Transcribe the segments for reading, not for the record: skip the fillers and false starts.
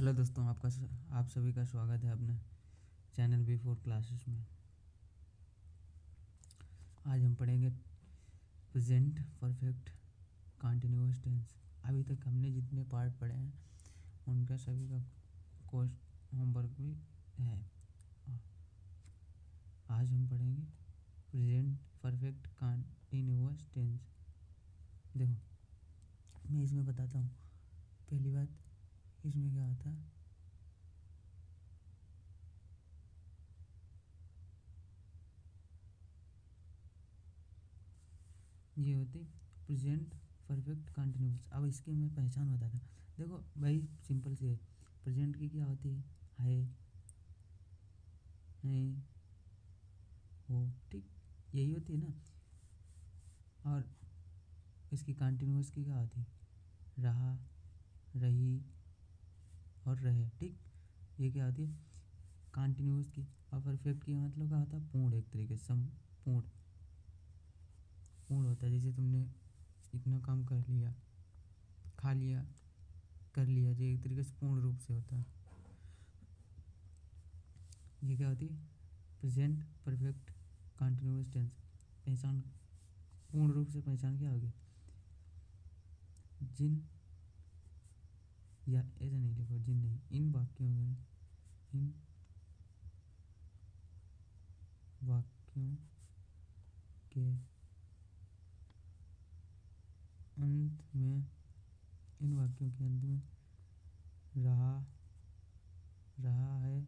Hello दोस्तों, आप सभी का स्वागत है अपने चैनल B4 क्लासेस में। आज हम पढ़ेंगे प्रेजेंट परफेक्ट कंटिन्यूअस टेंस। अभी तक हमने जितने पार्ट पढ़े हैं उनका सभी का कोर्स होमवर्क भी है। आज हम पढ़ेंगे प्रेजेंट परफेक्ट कंटिन्यूअस टेंस। देखो, मैं इसमें बताता हूँ। पहली बात, इसमें क्या होता है, ये होती प्रेजेंट परफेक्ट कंटिन्यूअस। अब इसकी मैं पहचान बताता हूँ। देखो भाई, सिंपल सी है। प्रेजेंट की क्या होती है हो, ठीक, यही होती है ना। और इसकी कंटिन्यूअस की क्या होती, रहा, रही और रहे, ठीक। ये क्या होती है कंटिन्यूअस की। और परफेक्ट की मतलब क्या होता है, पूर्ण, एक तरीके से संपूर्ण पूर्ण होता है। जैसे तुमने इतना काम कर लिया, खा लिया, कर लिया, जो एक तरीके से पूर्ण रूप से होता है। ये क्या होती है प्रेजेंट परफेक्ट कंटिन्यूअस टेंस। पहचान, पूर्ण रूप से पहचान क्या होगी, जिन, या ऐसा नहीं लिखो, जिन नहीं, इन वाक्यों में, इन वाक्यों के अंत में, इन वाक्यों के अंत में रहा, रहा है,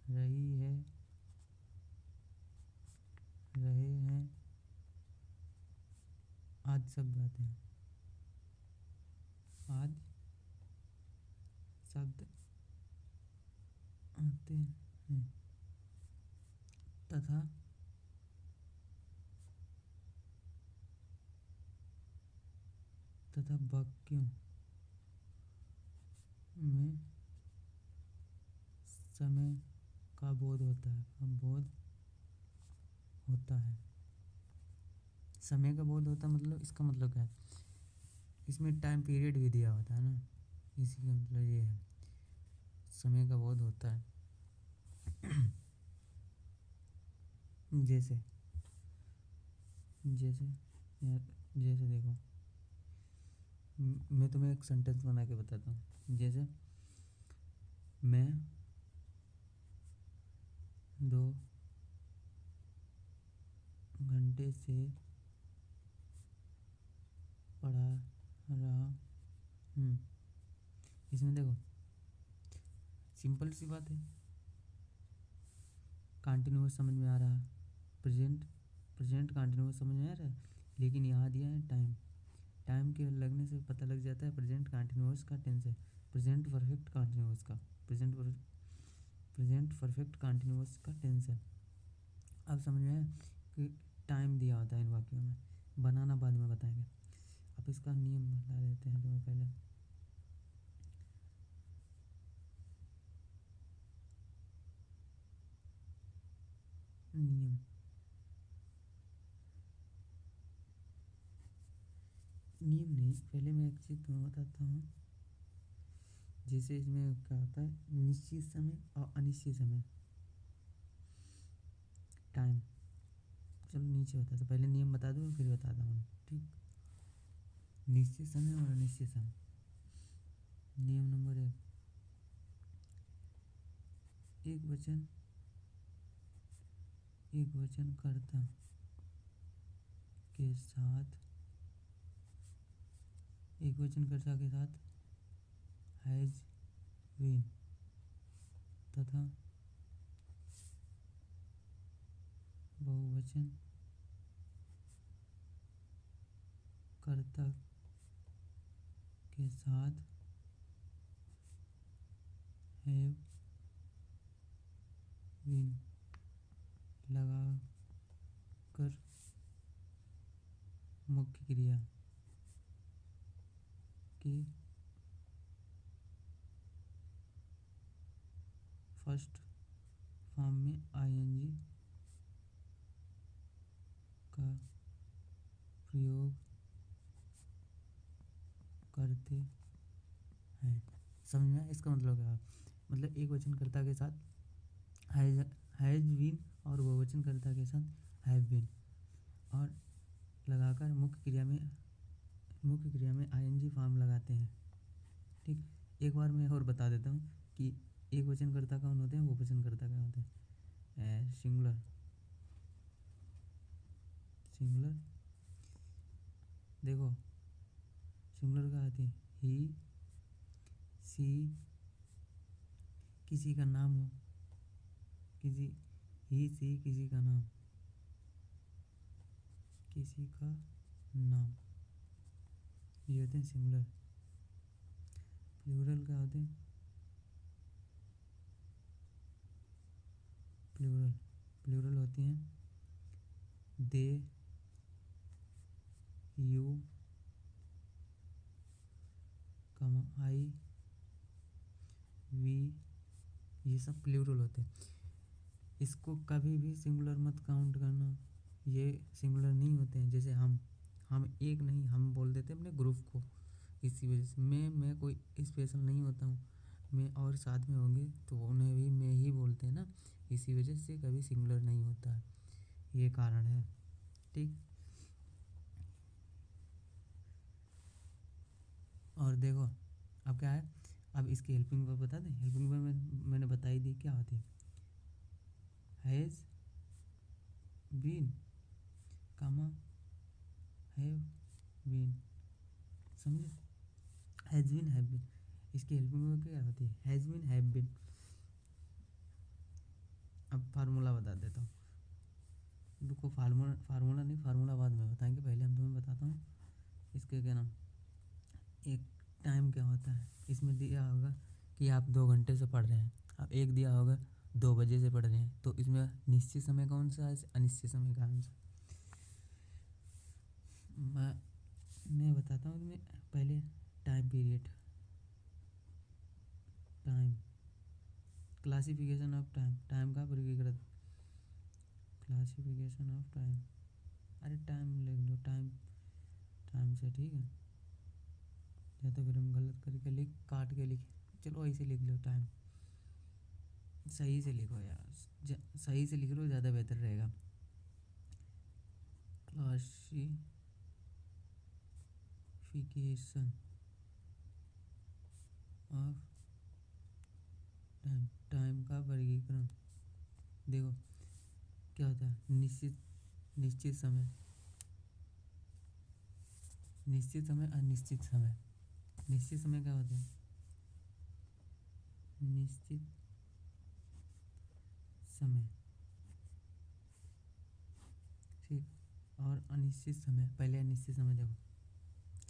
रही है, रहे हैं आदि शब्द आते हैं। आदि शब्द आते हैं। तथा तथा वाक्यों में समय का बोध होता है, बोध होता है। समय का बोध होता है मतलब, इसका मतलब क्या है, इसमें टाइम पीरियड भी दिया होता है ना, इसी का मतलब ये है, समय का बोध होता है। जैसे जैसे जैसे देखो, मैं तुम्हें एक सेंटेंस बना के बताता हूँ। जैसे, मैं 2 घंटे से पढ़ा रहा हूँ। इसमें देखो, सिंपल सी बात है, कंटिन्यूअस समझ में आ रहा है, प्रेजेंट प्रेजेंट कंटिन्यूअस समझ में आ रहा है। लेकिन यहाँ दिया है टाइम, टाइम के लगने से पता लग जाता है प्रेजेंट कंटिन्यूअस का टेंस है, प्रेजेंट परफेक्ट कंटिन्यूअस का, प्रेजेंट परफेक्ट कंटिन्यूअस का टेंस है। अब समझ में आया कि टाइम दिया होता है इन वाक्यों में, बनाना बाद में बताएंगे। अब इसका नियम बता देते हैं तुम्हें पहले। नियम नियम नहीं, पहले मैं एक चीज़ तुम्हें बताता हूँ। जैसे इसमें क्या होता है, निश्चित समय और अनिश्चित समय, टाइम। चलो नीचे होता है, तो पहले नियम बता दो फिर बताता हूँ, ठीक। निश्चित समय और अनिश्चित समय। नियम नंबर 1, एक वचन कर्ता के साथ, एक वचन कर्ता के साथ हैज बीन तथा बहुवचन कर्ता के साथ हैव बीन लगा कर मुख्य क्रिया के फर्स्ट फॉर्म में आईएनजी का प्रयोग करते हैं। समझ में आया इसका मतलब क्या है? मतलब एक वचनकर्ता के साथ हैज बीन और बहुवचनकर्ता के साथ हैव बीन और लगाकर मुख्य क्रिया में आईएनजी फॉर्म लगाते हैं। ठीक, एक बार मैं और बता देता हूँ कि एक वचनकर्ता कौन होते हैं, बहुवचनकर्ता क्या होते हैं। सिंगुलर देखो, सिंगुलर क्या होती है, ही सी, किसी का नाम हो, किसी ही सी किसी का नाम, ये होते हैं सिंगुलर। प्लूरल क्या होते हैं, प्लूरल होती हैं दे, यू, आई, वी, ये सब प्लूरल होते हैं। इसको कभी भी सिंगुलर मत काउंट करना, ये सिंगुलर नहीं होते हैं। जैसे हम एक नहीं, हम बोल देते हैं अपने ग्रुप को, इसी वजह से मैं कोई स्पेशल नहीं होता हूँ, मैं और साथ में होंगे तो उन्हें भी मैं ही बोलते हैं ना, इसी वजह से कभी सिंगुलर नहीं होता है, ये कारण है। ठीक, और देखो अब क्या है, अब इसकी हेल्पिंग वर्ब बता दें। हेल्पिंग वर्ब मैंने बता ही दी क्या होती है, has been, comma, have been, समझे, हैज़ बीन, हैव बीन। इसकी हेल्पिंग वर्ब क्या होती है, हैज़ बीन, हैव बीन। अब फार्मूला बता देता हूँ, रुको, फार्मूला नहीं, फार्मूला बाद में बताएंगे, पहले हम तुम्हें बताता हूँ इसके क्या नाम, एक टाइम क्या होता है। इसमें दिया होगा कि आप 2 घंटे से पढ़ रहे हैं, अब एक दिया होगा 2 बजे से पढ़ रहे हैं, तो इसमें निश्चित समय कौन सा है, अनिश्चित समय कौन सा। मैं बताता हूँ तुम्हें पहले, time period, time, classification of time, time का वर्गीकरण, क्लासिफिकेशन ऑफ टाइम, अरे टाइम लिख लो, टाइम से, ठीक है, या तो फिर हम गलत करके काट के लिख, चलो ऐसे लिख लो, टाइम, सही से लिखो यार, सही से लिख लो, ज़्यादा बेहतर रहेगा। क्लासिफिकेशन ऑफ टाइम, टाइम का वर्गीकरण। देखो क्या होता है, निश्चित समय, अनिश्चित समय। निश्चित समय क्या होता है, निश्चित समय, ठीक, और अनिश्चित समय, पहले अनिश्चित समय देखो,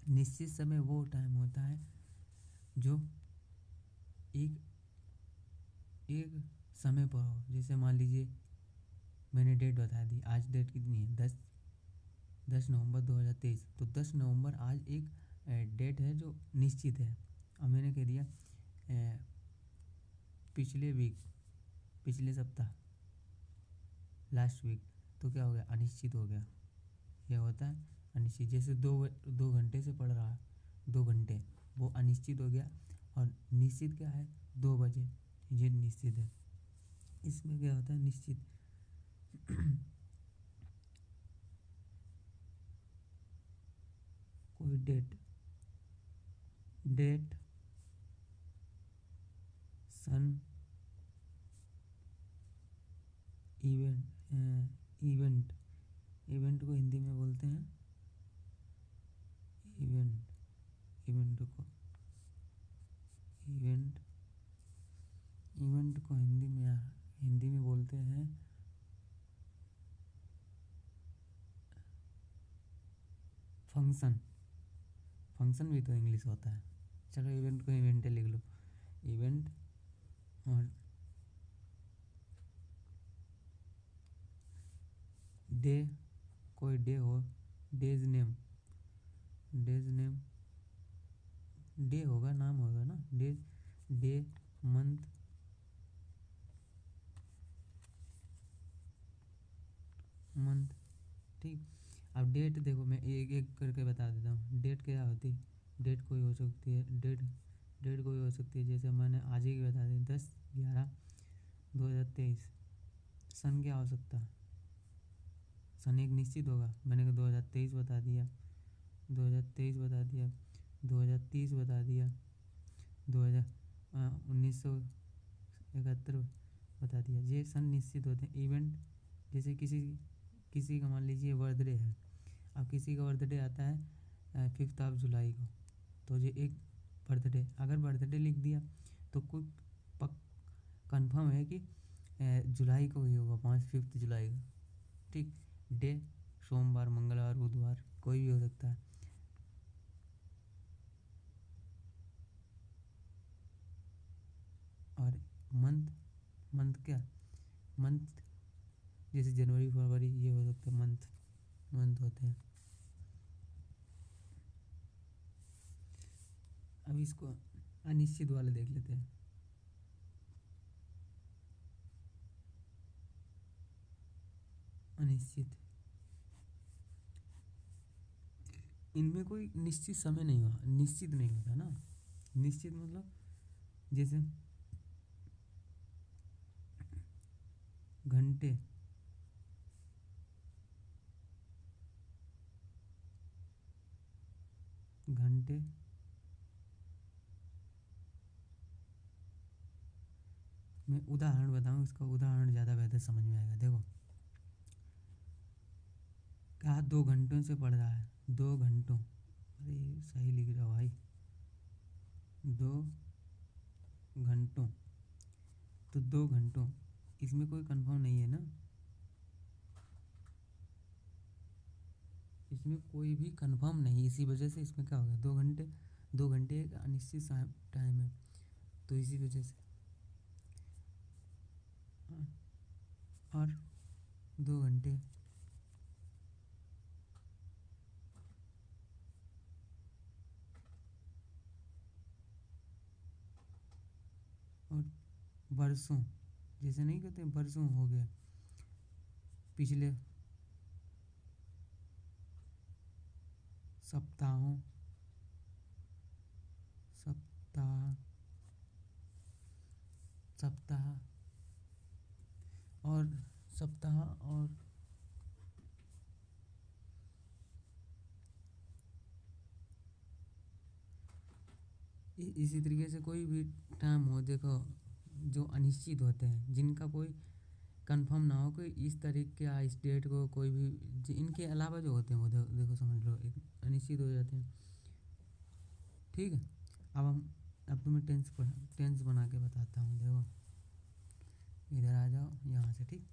निश्चित समय वो टाइम होता है जो एक एक समय पर हो। जैसे मान लीजिए मैंने डेट बता दी, आज डेट कितनी है, 10 नवंबर 2023, तो 10 नवंबर आज एक डेट है जो निश्चित है। अब मैंने कह दिया पिछले सप्ताह, लास्ट वीक, तो क्या हो गया, अनिश्चित हो गया, यह होता है अनिश्चित। जैसे 2 घंटे से पढ़ रहा है, 2 घंटे, वो अनिश्चित हो गया। और निश्चित क्या है, 2 बजे, ये निश्चित है। इसमें क्या होता है, निश्चित कोई डेट, सन, इवेंट, इवेंट को हिंदी में बोलते हैं इवेंट को हिंदी में बोलते हैं फंक्शन। फंक्शन भी तो इंग्लिश होता है, चलो इवेंट को इवेंट लिख लो, इवेंट। और डे, कोई डे हो, डेज नेम, डे होगा, नाम होगा ना, डे, मंथ, ठीक। अब डेट देखो, मैं एक एक करके बता देता हूँ। डेट क्या होती है, डेट कोई हो सकती है, डेट कोई हो सकती है, जैसे मैंने आज ही की बता दी 10/11/2023। सन क्या हो सकता है, सन एक निश्चित होगा, मैंने कहा 2023 बता दिया, 2023 बता दिया, 2030 बता दिया, 1971 बता दिया। ये सन निश्चित होते हैं। इवेंट जैसे किसी किसी का मान लीजिए बर्थडे है, अब किसी का बर्थडे आता है 5 जुलाई को, तो ये एक बर्थडे, अगर बर्थडे लिख दिया तो कोई पक कंफर्म है कि जुलाई को ही होगा, 5 जुलाई को। ठीक, डे सोमवार, मंगलवार, बुधवार कोई भी हो सकता है। और मंथ, मंथ क्या, मंथ जैसे जनवरी फरवरी ये हो सकते हैं, मंथ मंथ होते हैं। अब इसको अनिश्चित वाले देख लेते हैं। अनिश्चित, इनमें कोई निश्चित समय नहीं हुआ, निश्चित नहीं होता ना। निश्चित मतलब जैसे घंटे, घंटे मैं उदाहरण बताऊं, इसका उदाहरण ज़्यादा बेहतर समझ में आएगा। देखो, कहा 2 घंटों से पढ़ रहा है, 2 घंटों, अरे सही लिख रहा भाई, 2 घंटों, तो 2 घंटों, इसमें कोई कंफर्म नहीं है ना, इसमें कोई भी कंफर्म नहीं, इसी वजह से इसमें क्या हो गया, 2 घंटे। 2 घंटे एक अनिश्चित टाइम है, तो इसी वजह से। हाँ, और 2 घंटे और बरसों, जैसे नहीं कहते बरसों हो गया, पिछले सप्ताहों, सप्ताह, सप्ताह और सप्ताह और इसी तरीके से कोई भी टाइम हो, देखो जो अनिश्चित होते हैं, जिनका कोई कंफर्म ना हो, कोई इस तारीख के इस डेट को, कोई भी इनके अलावा जो होते हैं वो देखो समझ लो एक अनिश्चित हो जाते हैं। ठीक है, अब तुम्हें टेंस बना के बताता हूँ। देखो, इधर आ जाओ यहाँ से। ठीक,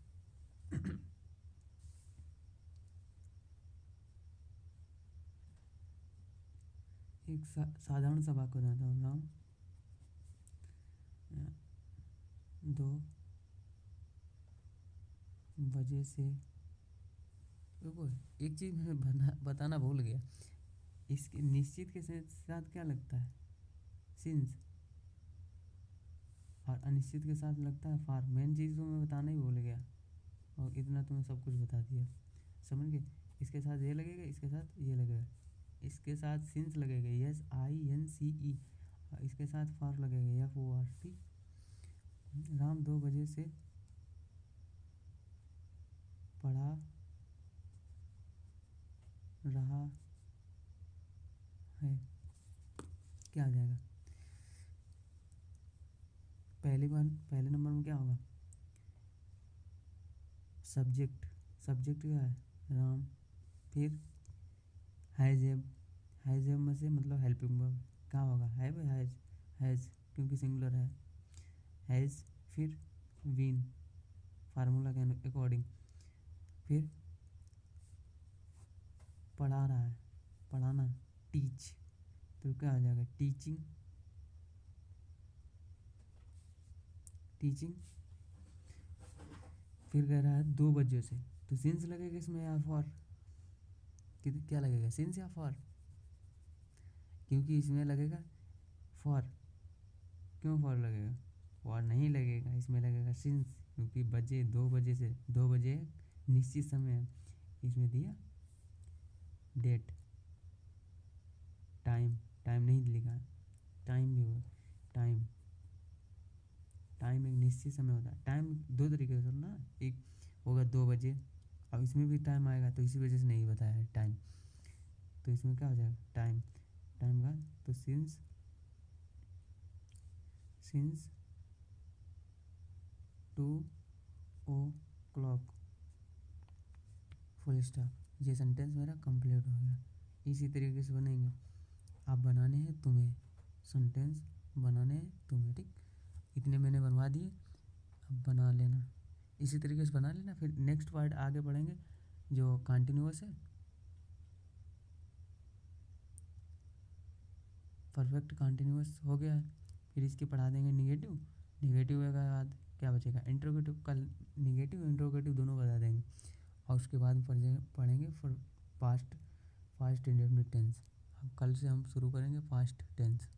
एक साधारण सा वाक्य बताता हूँ। राम 2 बजे से, देखो एक चीज़ मैं बताना भूल गया, इसके निश्चित के साथ क्या लगता है, सिंस, और अनिश्चित के साथ लगता है फार। मेन चीज़ तो मैं बताना ही भूल गया, और इतना तो मैं सब कुछ बता दिया, समझ गए। इसके साथ ये लगेगा, इसके साथ ये लगेगा, इसके साथ सिंस लगेगा, SINCE, इसके साथ फार लगेगा, FOR। ठीक, राम 2 बजे से पढ़ा रहा है, क्या आ जाएगा, पहले नंबर में क्या होगा, सब्जेक्ट, सब्जेक्ट क्या है, राम, फिर हैज़ में से मतलब हेल्पिंग वर्ब क्या होगा, हैव, हैज़ क्योंकि सिंगुलर है, हैज़, फिर बीन फार्मूला के अकॉर्डिंग, फिर पढ़ा रहा है, पढ़ाना, टीच, तो क्या आ जाएगा, टीचिंग, टीचिंग। फिर कह रहा है 2 बजे से, तो सिंस लगेगा इसमें या फॉर, क्या लगेगा, सिंस या फॉर, क्योंकि इसमें लगेगा फॉर। क्यों फॉर लगेगा, फॉर नहीं लगेगा, इसमें लगेगा सिंस, क्योंकि बजे 2 बजे से, 2 बजे निश्चित समय है, इसमें दिया डेट, टाइम, टाइम नहीं लिखा, टाइम भी हुआ, टाइम, टाइम एक निश्चित समय होता है। टाइम दो तरीके से ना, एक होगा 2 बजे, अब इसमें भी टाइम आएगा तो इसी वजह से नहीं बताया है टाइम। तो इसमें क्या हो जाएगा टाइम, टाइम का तो since, since 2 o'clock full stop. ये सेंटेंस मेरा कंप्लीट हो गया। इसी तरीके से बनेंगे। आप बनाने हैं तुम्हें, सेंटेंस बनाने हैं तुम्हें, ठीक। इतने मैंने बनवा दिए, अब बना लेना, इसी तरीके से बना लेना। फिर नेक्स्ट वर्ड आगे बढ़ेंगे जो कंटिन्यूअस है, परफेक्ट कंटिन्यूअस हो गया है। फिर इसकी पढ़ा देंगे निगेटिव, निगेटिव के बाद क्या बचेगा इंट्रोगेटिव, कल निगेटिव इंट्रोगेटिव दोनों बता देंगे। और उसके बाद पढ़ेंगे for past, past indefinite tense. अब कल से हम शुरू करेंगे पास्ट टेंस।